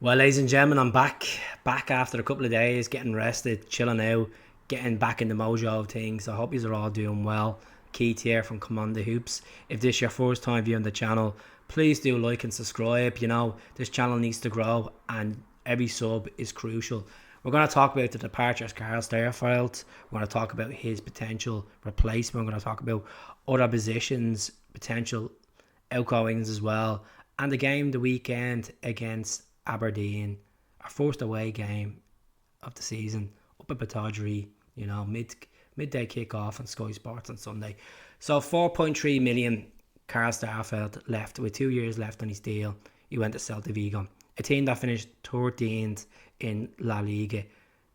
Well, ladies and gentlemen, I'm back after a couple of days, getting rested, chilling out, getting back in the mojo of things. I hope you are all doing well. Keith here from Command the Hoops. If this is your first time viewing the channel, please do like and subscribe. You know, this channel needs to grow and every sub is crucial. We're going to talk about the departure of Carl Starfelt. We're going to talk about his potential replacement. We're going to talk about other positions, potential outgoings as well. And the game the weekend against Aberdeen, our first away game of the season, up at Batodry, you know, midday kick-off on Sky Sports on Sunday. So 4.3 million, Carl Starfelt left with 2 years left on his deal. He went to Celta Vigo, a team that finished 13th in La Liga.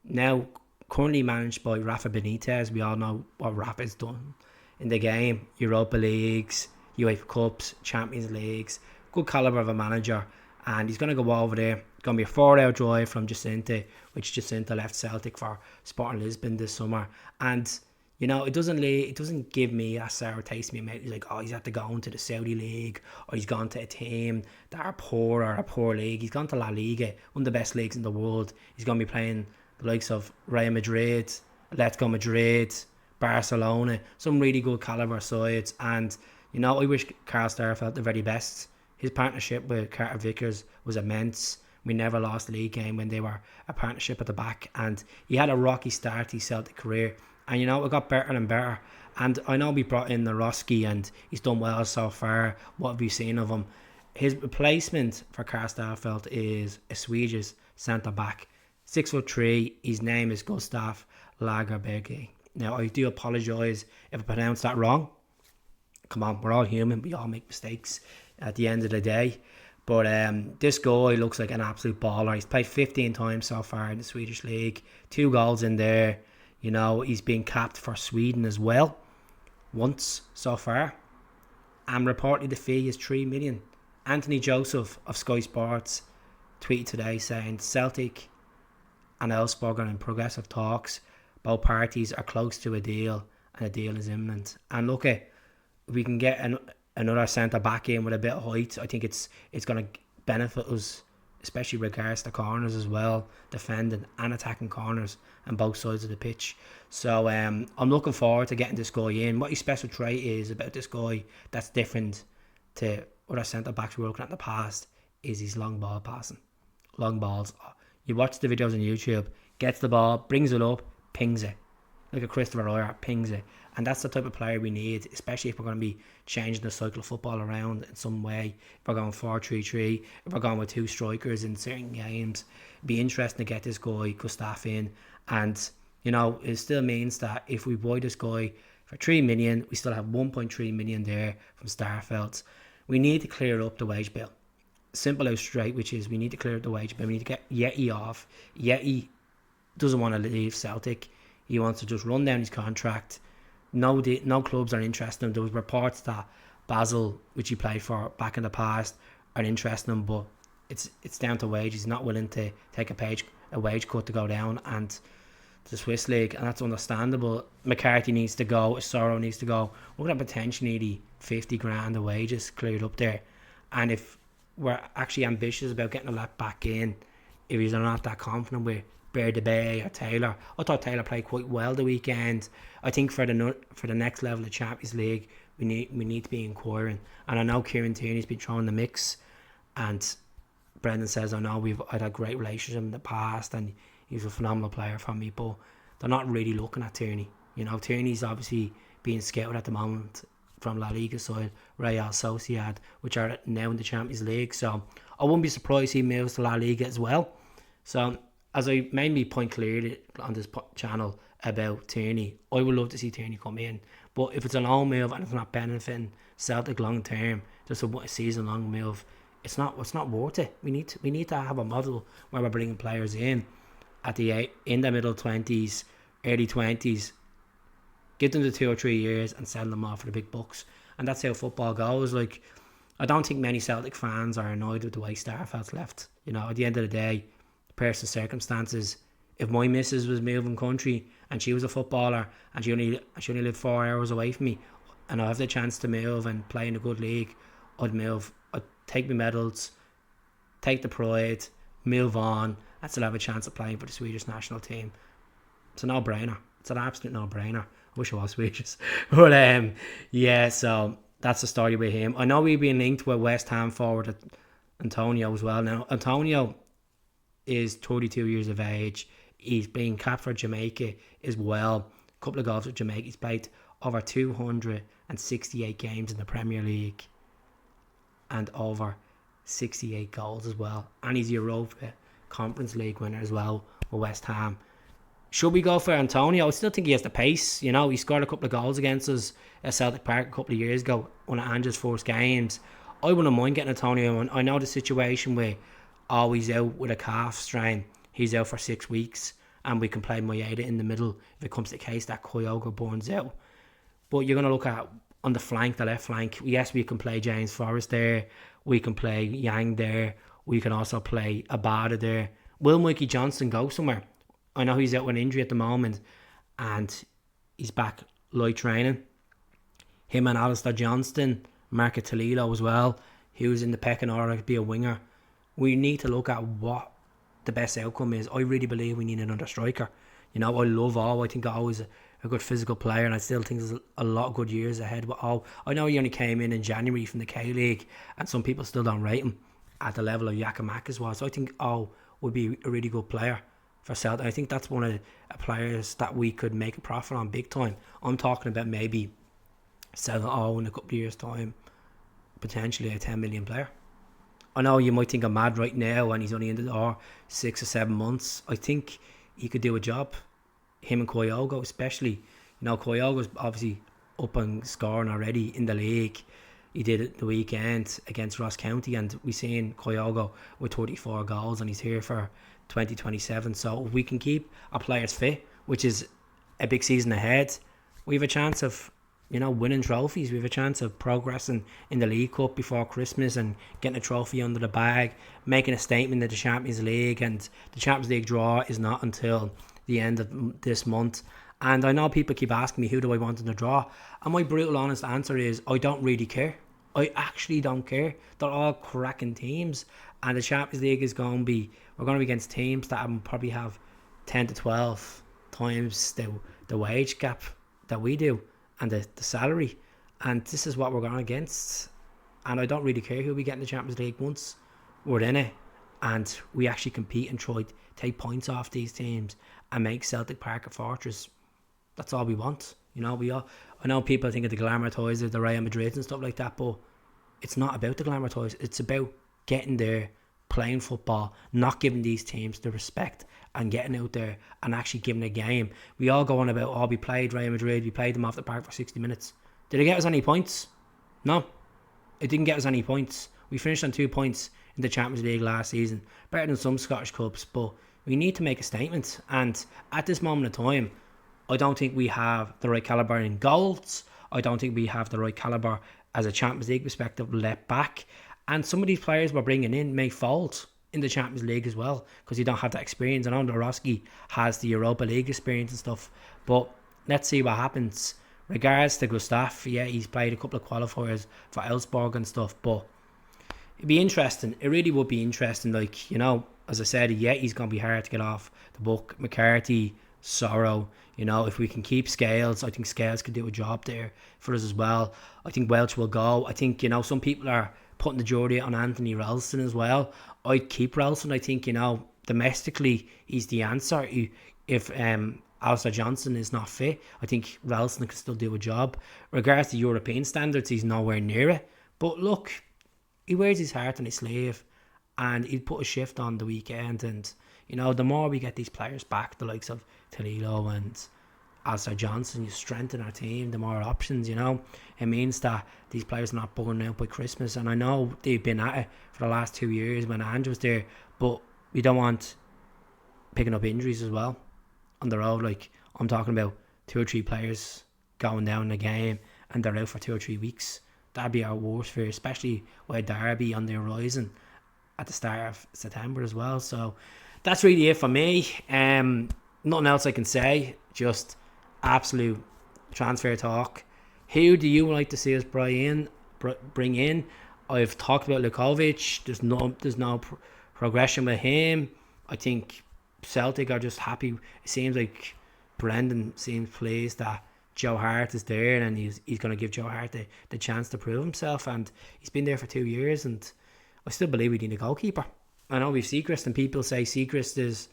Now currently managed by Rafa Benitez. We all know what Rafa's done in the game. Europa Leagues, UEFA Cups, Champions Leagues. Good calibre of a manager. And he's going to go over there. It's going to be a 4-hour drive from Jacinta, which Jacinta left Celtic for Sporting Lisbon this summer. And, you know, it doesn't give me a sour taste in my mouth. He's like, oh, he's had to go into the Saudi League, or he's gone to a team that are poor or a poor league. He's gone to La Liga, one of the best leagues in the world. He's going to be playing the likes of Real Madrid, Atletico Madrid, Barcelona, some really good calibre sides. And, you know, I wish Carl Starfelt the very best. His partnership with Carter Vickers was immense. We never lost a league game when they were a partnership at the back. And he had a rocky start to his Celtic career. And, you know, it got better and better. And I know we brought in Naroski and he's done well so far. What have we seen of him? His replacement for Carl Starfelt is a Swedish centre-back. 6'3". His name is Gustaf Lagerbielke. Now, I do apologise if I pronounced that wrong. Come on, we're all human. We all make mistakes at the end of the day. But this guy looks like an absolute baller. He's played 15 times so far in the Swedish League. 2 goals in there. You know, he's been capped for Sweden as well. Once so far. And reportedly the fee is 3 million. Anthony Joseph of Sky Sports tweeted today saying Celtic and Elfsborg are in progressive talks. Both parties are close to a deal and a deal is imminent. And look, if we can get another centre back in with a bit of height, I think it's going to benefit us, especially regards to corners as well, defending and attacking corners on both sides of the pitch. So I'm looking forward to getting this guy in. What his special trait is about this guy that's different to other centre backs we're looking at in the past is his long ball passing. Long balls. You watch the videos on YouTube, gets the ball, brings it up, pings it. Like a Christopher Royer, pings it. And that's the type of player we need, especially if we're going to be changing the cycle of football around in some way. If we're going 4-3-3, if we're going with 2 strikers in certain games, it'd be interesting to get this guy, Gustaf, in. And, you know, it still means that if we buy this guy for 3 million, we still have 1.3 million there from Starfelt. We need to clear up the wage bill. Simple out straight, which is we need to clear up the wage bill. We need to get Yeti off. Yeti doesn't want to leave Celtic. He wants to just run down his contract. No clubs are interested in him. There was reports that Basel, which he played for back in the past, are interested in him, but it's down to wage. He's not willing to take a wage cut to go down and to the Swiss League, and that's understandable. McCarthy needs to go. Sorrow needs to go. We're going to potentially need 50 grand of wages cleared up there. And if we're actually ambitious about getting a left back in, if he's not that confident with Bear the Bay or Taylor. I thought Taylor played quite well the weekend. I think for the next level of Champions League, we need to be inquiring. And I know Kieran Tierney's been thrown in the mix, and Brendan says I know I'd had a great relationship in the past, and he's a phenomenal player for me. But they're not really looking at Tierney. You know, Tierney's obviously being scouted at the moment from La Liga side, Real Sociedad, which are now in the Champions League. So I wouldn't be surprised he moves to La Liga as well. So, as I made me point clearly on this channel about Tierney, I would love to see Tierney come in. But if it's a long move and it's not benefiting Celtic long term, just a season long move, it's not worth it. We need to have a model where we're bringing players in in the middle 20s, early 20s, give them the 2 or 3 years and sell them off for the big bucks. And that's how football goes. Like, I don't think many Celtic fans are annoyed with the way Starfelt's left. You know, at the end of the day, personal circumstances. If my missus was moving country and she was a footballer and she only lived 4 hours away from me, and I have the chance to move and play in a good league, I'd move. I'd take my medals, take the pride. move on, and still have a chance of playing for the Swedish national team. It's a no-brainer. It's an absolute no-brainer. I wish I was Swedish. But yeah, so that's the story with him. I know we've been linked with West Ham forward Antonio as well. Now, Antonio is 32 years of age. He's been capped for Jamaica as well. A couple of goals for Jamaica. He's played over 268 games in the Premier League and over 68 goals as well. And he's Europa Conference League winner as well with West Ham. Should we go for Antonio? I still think he has the pace. You know, he scored a couple of goals against us at Celtic Park a couple of years ago, one of Ange's first games. I wouldn't mind getting Antonio on. I know the situation where he's out with a calf strain. He's out for 6 weeks, and we can play Maeda in the middle if it comes to the case that Kyogo burns out. But you're going to look at on the flank, the left flank. Yes, we can play James Forrest there. We can play Yang there. We can also play Abada there. Will Mikey Johnson go somewhere? I know he's out with an injury at the moment, and he's back light training. Him and Alistair Johnston, Marco Toledo as well, who's in the pecking order to be a winger. We need to look at what the best outcome is. I really believe we need another striker. You know, I love All. I think All is a good physical player, and I still think there's a lot of good years ahead with All. I know he only came in January from the K-League, and some people still don't rate him at the level of Giakoumakis was. So I think All would be a really good player for Celta. I think that's one of the players that we could make a profit on big time. I'm talking about maybe selling All in a couple of years' time, potentially a 10 million player. I know you might think I'm mad right now and he's only in the door 6 or 7 months. I think he could do a job. Him and Kyogo especially. You know, Kyogo's obviously up and scoring already in the league. He did it the weekend against Ross County, and we seen Kyogo with 34 goals, and he's here for 2027. So if we can keep our players fit, which is a big season ahead, we have a chance of, you know, winning trophies. We have a chance of progressing in the League Cup before Christmas and getting a trophy under the bag, making a statement in the Champions League. And the Champions League draw is not until the end of this month. And I know people keep asking me, who do I want in the draw? And my brutal honest answer is, I don't really care. I actually don't care. They're all cracking teams. And the Champions League is going to be, we're going to be against teams that probably have 10 to 12 times the wage gap that we do, and the salary. And this is what we're going against. And I don't really care who we get in the Champions League once we're in it. And we actually compete and try to take points off these teams and make Celtic Park a fortress. That's all we want. You know, I know people think of the glamour toys of the Real Madrid and stuff like that, but it's not about the glamour toys. It's about getting there, playing football, not giving these teams the respect, and getting out there and actually giving a game. We all go on about, we played Real Madrid, we played them off the park for 60 minutes. Did it get us any points? No, it didn't get us any points. We finished on 2 points in the Champions League last season, better than some Scottish clubs, but we need to make a statement. And at this moment in time, I don't think we have the right calibre in goals. I don't think we have the right calibre as a Champions League perspective left back. And some of these players we're bringing in may fold in the Champions League as well, because you don't have that experience. I know Dorosky has the Europa League experience and stuff, but let's see what happens. Regards to Gustaf, yeah, he's played a couple of qualifiers for Elfsborg and stuff, but it'd be interesting. It really would be interesting. Like, you know, as I said, yeah, he's going to be hard to get off the book. McCarthy, Sorrow, you know, if we can keep Scales, I think Scales could do a job there for us as well. I think Welch will go. I think, you know, some people are putting the jury on Anthony Ralston as well. I'd keep Ralston. I think, you know, domestically, he's the answer. If Alistair Johnson is not fit, I think Ralston can still do a job. Regards to European standards, he's nowhere near it. But look, he wears his heart on his sleeve, and he'd put a shift on the weekend. And, you know, the more we get these players back, the likes of Toledo and Alistair Johnson, you strengthen our team, the more options, you know. It means that these players are not burning out by Christmas. And I know they've been at it for the last 2 years when Ange was there, but we don't want picking up injuries as well on the road. Like, I'm talking about 2 or 3 players going down in the game and they're out for 2 or 3 weeks. That'd be our worst fear, especially with Derby on the horizon at the start of September as well. So that's really it for me. Nothing else I can say. Just absolute transfer talk. Who do you like to see us bring in? I've talked about Lukovic. There's no progression with him. I think Celtic are just happy. It seems like Brendan seems pleased that Joe Hart is there, and he's going to give Joe Hart the chance to prove himself. And he's been there for 2 years, and I still believe we need a goalkeeper. I know we've Seacrest, and people say Seacrest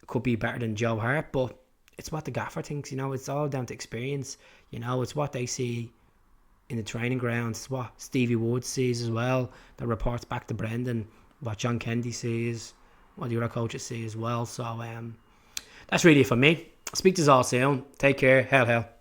could be better than Joe Hart, but it's what the gaffer thinks. It's all down to experience. It's what they see in the training grounds. It's what Stevie Wood sees as well, that reports back to Brendan, what John Kennedy sees, what the other coaches see as well. So that's really it for me. I'll speak to you all soon. Take care. Hell.